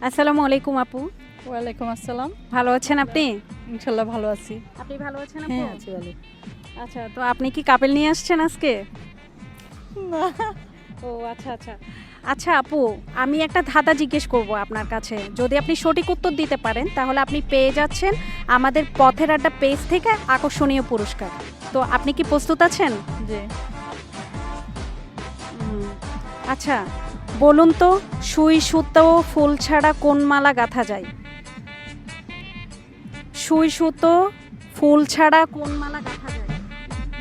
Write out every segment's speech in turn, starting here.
আসসালামু আলাইকুম আপু। ওয়ালাইকুম আসসালাম। ভালো আছেন আপনি? ইনশাল্লাহ ভালো আছি। আপনি ভালো আছেন আপু? হ্যাঁ, আছি ভালো। আচ্ছা, তো আপনি কি কাপেল নিয়ে আসছেন আজকে? না, ও আচ্ছা আচ্ছা। আচ্ছা আপু, আমি একটা ধাঁধা জিজ্ঞেস করব আপনার কাছে। যদি আপনি সঠিক উত্তর দিতে পারেন তাহলে আপনি পেয়ে যাচ্ছেন আমাদের পথের আড্ডা পেজ থেকে আকর্ষণীয় পুরস্কার। তো আপনি কি প্রস্তুত আছেন? জি। আচ্ছা, বলুন তো, সুই সুতো ফুল ছাড়া কোন মালা গাঁথা যায়? সুই সুতো ফুল ছাড়া কোন মালা গাঁথা যায়?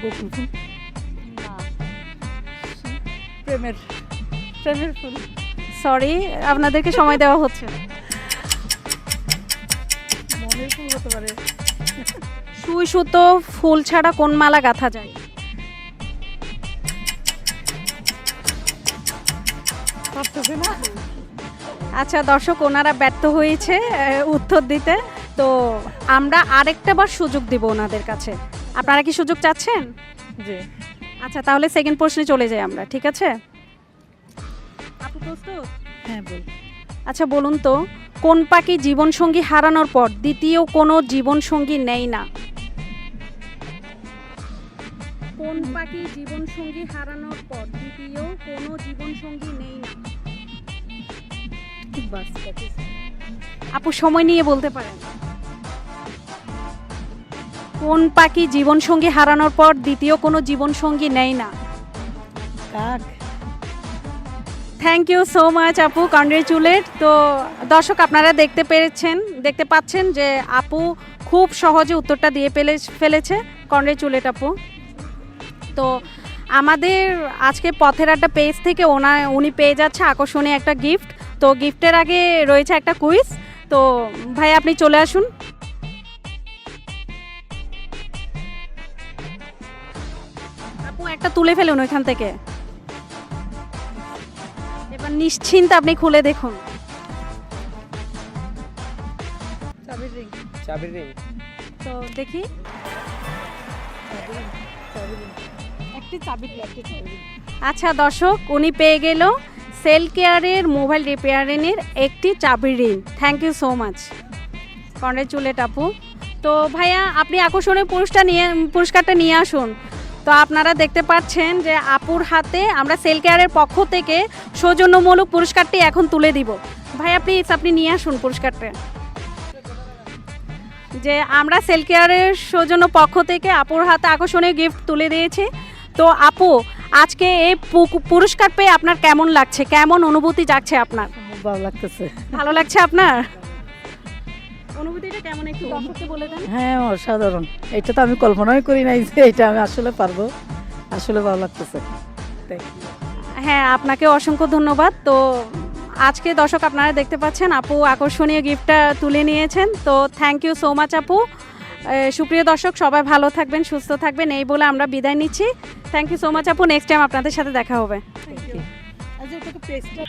বকুল ফুল। না, প্রেমের প্রেমের ফুল। সরি, আপনাদেরকে সময় দেওয়া হচ্ছে না। মনের ফুল হতে পারে। সুই সুতো ফুল ছাড়া কোন মালা গাঁথা যায়? পারতেছে না। আচ্ছা দর্শক, ওনারা ব্যর্থ হয়েছে উত্তর দিতে। তো আমরা আরেকটা বার সুযোগ দিব ওনাদের কাছে। আপনারা কি সুযোগ চাচ্ছেন? জি। আচ্ছা, তাহলে সেকেন্ড প্রশ্নে চলে যাই আমরা, ঠিক আছে? আপু প্রস্তুত? হ্যাঁ, বল। আচ্ছা বলুন তো, কোন পাখি জীবনসঙ্গী হারানোর পর দ্বিতীয় কোনো জীবনসঙ্গী নেয় না? কোন পাখি জীবনসঙ্গী হারানোর পর দ্বিতীয় কোনো জীবনসঙ্গী নেয় না? বাস পাখি। আপু সময় নিয়ে বলতে পারেন। কোন পাখি জীবনসঙ্গী হারানোর পর দ্বিতীয় কোনো জীবনসঙ্গী নেয় না? কাক। থ্যাংক ইউ সো মাচ আপু, কংগ্রেচুলেট। তো দর্শক, আপনারা দেখতে পাচ্ছেন যে আপু খুব সহজে উত্তরটা দিয়ে ফেলেছে। কংগ্রেচুলেট আপু। তো আমাদের আজকে পথের আড্ডা পেজ থেকে উনি পেয়ে যাচ্ছে আকর্ষণীয় একটা গিফট। তো গিফটের আগে রয়েছে একটা কুইজ। তো ভাই আপনি চলে আসুন। আপু একটা তুলে ফেলুন ওইখান থেকে। এবার নিশ্চিন্তে আপনি খুলে দেখুন। চাবির রিং। চাবির রিং। তো দেখি। চাবির রিং। একটি চাবির রিং, একটি চাবির রিং। আচ্ছা দর্শক, উনি পেয়ে গেল সেল কেয়ারের মোবাইল রিপেয়ারিংয়ের একটি চাবির রিং। Thank you so much, congratulate আপু। তো ভাইয়া আপনি আকর্ষণীয় পুরস্কারটা নিয়ে আসুন। তো আপনারা দেখতে পাচ্ছেন যে আপুর হাতে আমরা সেল কেয়ারের পক্ষ থেকে সৌজন্যমূলক পুরস্কারটি এখন তুলে দিব। ভাইয়া প্লিজ আপনি নিয়ে আসুন পুরস্কারটা। যে আমরা সেল কেয়ারের সৌজন্য পক্ষ থেকে আপুর হাতে আকর্ষণীয় গিফট তুলে দিয়েছি। তো আপু, আজকে এই পুরস্কার পেয়ে আপনার কেমন লাগছে, কেমন অনুভূতি জাগছে আপনার? খুব ভালো লাগতেছে। ভালো লাগছে আপনার? অনুভূতিটা কেমন একটু দর্শককে বলে দেন। হ্যাঁ, অসাধারণ। এটা তো আমি কল্পনাই করি নাই যে এটা আমি আসলে পারবো। আসলে ভালো লাগতেছে। Thank you. হ্যাঁ, আপনাকে অসংখ্য ধন্যবাদ। তো আজকে দর্শক আপনারা দেখতে পাচ্ছেন আপু আকর্ষণীয় গিফটটা তুলে নিয়েছেন। তো থ্যাংক ইউ সো মাচ আপু। সুপ্রিয় দর্শক, সবাই ভালো থাকবেন, সুস্থ থাকবেন, এই বলে আমরা বিদায় নিচ্ছি। থ্যাংক ইউ সো মাচ আপু। নেক্সট টাইম আপনাদের সাথে দেখা হবে। Thank you. আচ্ছা, ওটাকে পেস্টটা